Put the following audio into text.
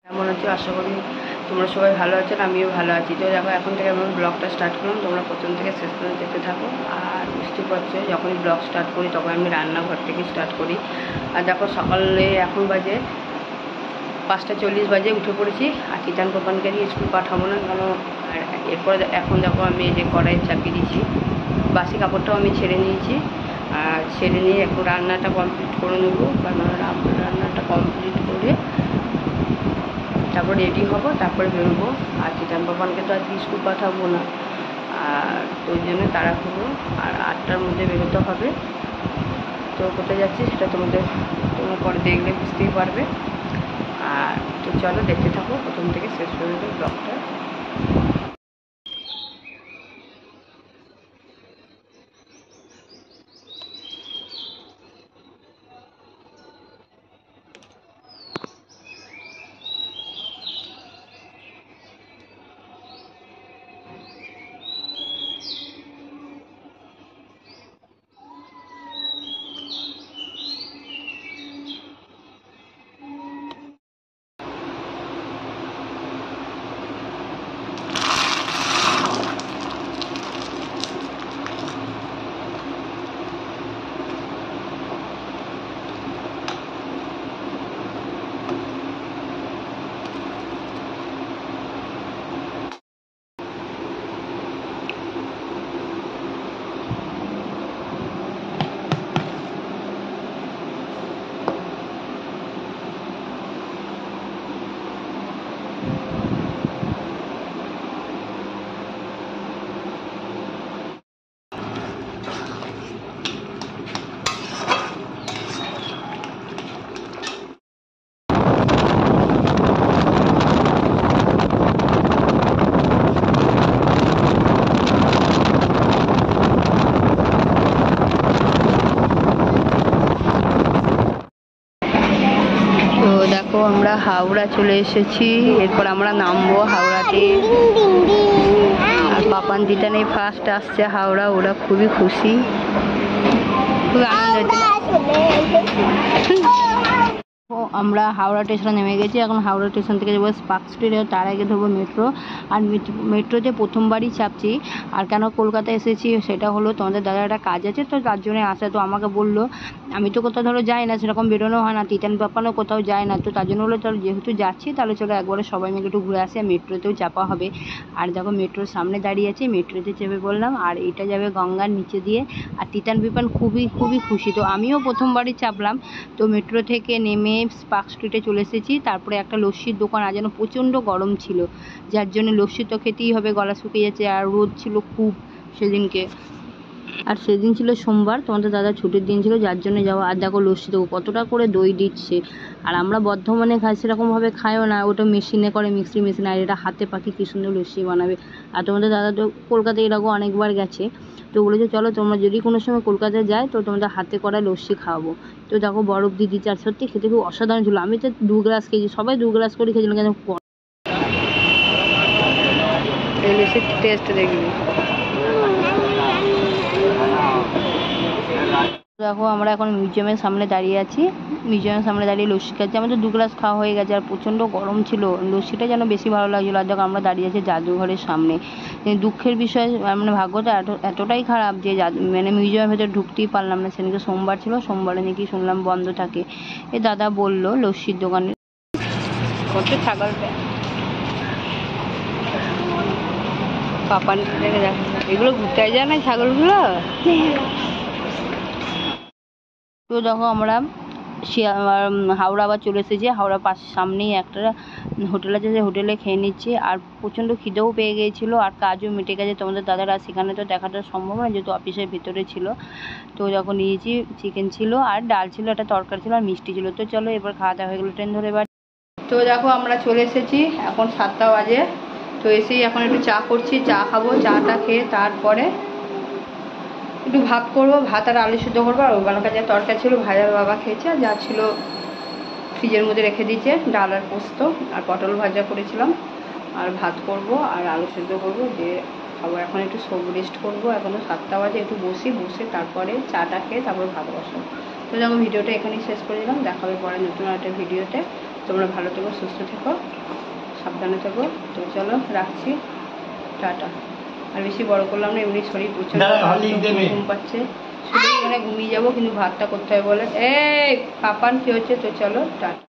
কেমন আছো? আশা করি তোমরা সবাই ভালো আছেন, আমিও ভালো আছি। তো দেখো, এখন থেকে আমি ব্লগটা স্টার্ট করলাম, তোমরা প্রথম থেকে শেষ পর্যন্ত দেখতে থাকো। আর বুঝতে পারছো, যখনই ব্লগ স্টার্ট করি তখন আমি রান্নাঘর থেকে স্টার্ট করি। আর দেখো, সকালে এখন বাজে 5:40 বাজে, উঠে পড়েছি। আর চিতান কোপানকে নিয়ে স্কুল পাঠাবো না কেন। আর এরপরে এখন দেখো, আমি এই যে কড়াই চাপিয়ে দিয়েছি, বাসি কাপড়টাও আমি ছেড়ে নিয়েছি। আর ছেড়ে নিয়ে এখন রান্নাটা কমপ্লিট করে নেবো। রান্নাটা কমপ্লিট করে তারপর রেডি হবো, তারপরে বেরোবো। আর চিতান বাবানকে তো আজকে স্কুল পাঠাবো না, আর ওই জন্য তাড়া করবো। আর 8টার মধ্যে বেরোতে হবে। তো কোথায় যাচ্ছি সেটা তোমরা পরে দেখলে বুঝতেই পারবে। আর তো চলো, দেখতে থাকো প্রথম থেকে শেষ পর্যন্ত ব্লগটা। দেখো, আমরা হাওড়া চলে এসেছি। এরপর আমরা নামবো হাওড়াতে। আর পাপান দিতানে ফার্স্ট আসছে হাওড়া, ওরা খুবই খুশি, খুবই আনন্দ হয়েছে। আমরা হাওড়া স্টেশনে নেমে গেছি। এখন হাওড়া স্টেশন থেকে যাবো পার্ক স্ট্রিটে, তার আগে ধরবো মেট্রো। আর মেট্রোতে প্রথমবারই চাপছি। আর কেন কলকাতা এসেছি সেটা হলো, তোমাদের দাদার একটা কাজ আছে, তো তার জন্য আসা। তো আমাকে বললো, আমি তো কোথাও ধরো যাই না, সেরকম বেরোনো হয় না, তিতান পাপানও কোথাও যায় না, তো তার জন্য হলো চলো, যেহেতু যাচ্ছি তাহলে চলো একবারে সবাই মিলে একটু ঘুরে আসি। আর মেট্রোতেও চাপা হবে। আর দেখো, মেট্রোর সামনে দাঁড়িয়ে আছি, মেট্রোতে চেপে বললাম। আর এটা যাবে গঙ্গার নিচে দিয়ে। আর তিতান বিপান খুবই খুবই খুশি। তো আমিও প্রথমবারই চাপলাম। তো মেট্রো থেকে নেমে পার্ক স্ট্রিটে চলে এসেছি। তারপরে একটা লস্যির দোকান, আর যেন প্রচণ্ড গরম ছিল, যার জন্য লস্যি তো খেতেই হবে, গলা শুকিয়ে যাচ্ছে। আর রোদ ছিল খুব সেদিনকে। আর সেদিন ছিল সোমবার, তোমাদের দাদা ছুটির দিন ছিল, যার জন্য যাওয়া। আর দেখো, লস্যি দেবো কতটা করে দই দিচ্ছে। আর আমরা বর্ধমানে খাই, সেরকমভাবে খাইও না, ওটা মেশিনে করে, মিক্সি মেশিন। আর এটা হাতে পাখি কী সুন্দর লস্যি বানাবে। আর তোমাদের দাদা তো কলকাতায় এরকম অনেকবার গেছে, তো বলেছে চলো তোমরা যদি কোনো সময় কলকাতায় যায় তো তোমাদের হাতে করা লস্যি খাওয়াবো। তো দেখো, বরফ দিয়ে দিচ্ছে। আর সত্যি খেতে খুব অসাধারণ ছিল। আমি তো 2 গ্লাস খেয়েছি, সবাই 2 গ্লাস করে খেয়েছিলাম। কেন লস্যির টেস্ট দেখবি। দেখো, আমরা এখন মিউজিয়ামের সামনে দাঁড়িয়ে আছি। মিউজিয়ামের সামনে দাঁড়িয়ে লস্যি খাচ্ছি। আমাদের 2 গ্লাস খাওয়া হয়ে গেছে। আর প্রচণ্ড গরম ছিল, লস্যিটা যেন বেশি ভালো লাগছিলো। আর দেখো, আমরা দাঁড়িয়ে আছি জাদুঘরের সামনে। দুঃখের বিষয়, মানে ভাগ্যটা এতটাই খারাপ যে মানে মিউজিয়ামের ভেতরে ঢুকতেই পারলাম না। সেদিনকে সোমবার ছিল, সোমবারে নাকি শুনলাম বন্ধ থাকে। এ দাদা বললো লস্যির দোকানে কত ছাগলটা পাপান থেকে দেখ, এগুলো ঘুরতে যায় না ছাগলগুলো। তো দেখো, আমরা হাওড়া আবার চলে এসেছি। হাওড়া সামনেই একটা হোটেল আছে, সেই হোটেলে খেয়ে নিচ্ছি। আর প্রচণ্ড খিদেও পেয়ে গিয়েছিলো, আর কাজও মিটে গেছে। তোমাদের দাদারা সেখানে তো দেখাটা সম্ভব নয়, যেহেতু অফিসের ভিতরে ছিল। তো যখন নিয়েছি, চিকেন ছিল, আর ডাল ছিল, একটা তরকারি ছিল, আর মিষ্টি ছিল। তো চলো, এবার খাওয়া দাওয়া হয়ে গেলো, ট্রেন ধরে এবার। তো দেখো, আমরা চলে এসেছি, এখন 7টা বাজে। তো এসেই এখন একটু চা করছি, চা খাবো। চাটা খেয়ে তারপরে একটু ভাত করবো, ভাত আর আলু সিদ্ধ করবো। আর ওখানকার কাছে তরকারি ছিল, ভাজার বাবা খেয়েছে। আর যা ছিল ফ্রিজের মধ্যে রেখে দিয়েছে, ডাল আর পোস্ত আর পটল ভাজা করেছিলাম। আর ভাত করব আর আলু সিদ্ধ করবো, দিয়ে খাবো। এখন একটু রেস্ট করবো, এখনও 7টা বাজে। একটু বসে তারপরে চাটা খেয়ে তারপরে ভাত বসাবো। তো দেখো, ভিডিওটা এখানেই শেষ করে দিলাম। দেখা হবে পরে নতুন একটা ভিডিওতে। তোমরা ভালো থেকো, সুস্থ থেকো, সাবধানে থেকো। তো চলো রাখছি, টাটা। আর বেশি বড় করলাম না, এমনি শরীর প্রচন্ড ঘুম পাচ্ছে, শুধু মানে ঘুমিয়ে যাবো, কিন্তু ভাতটা করতে হবে বলে। এই পাপান কি হচ্ছে? তো চলো টাটা।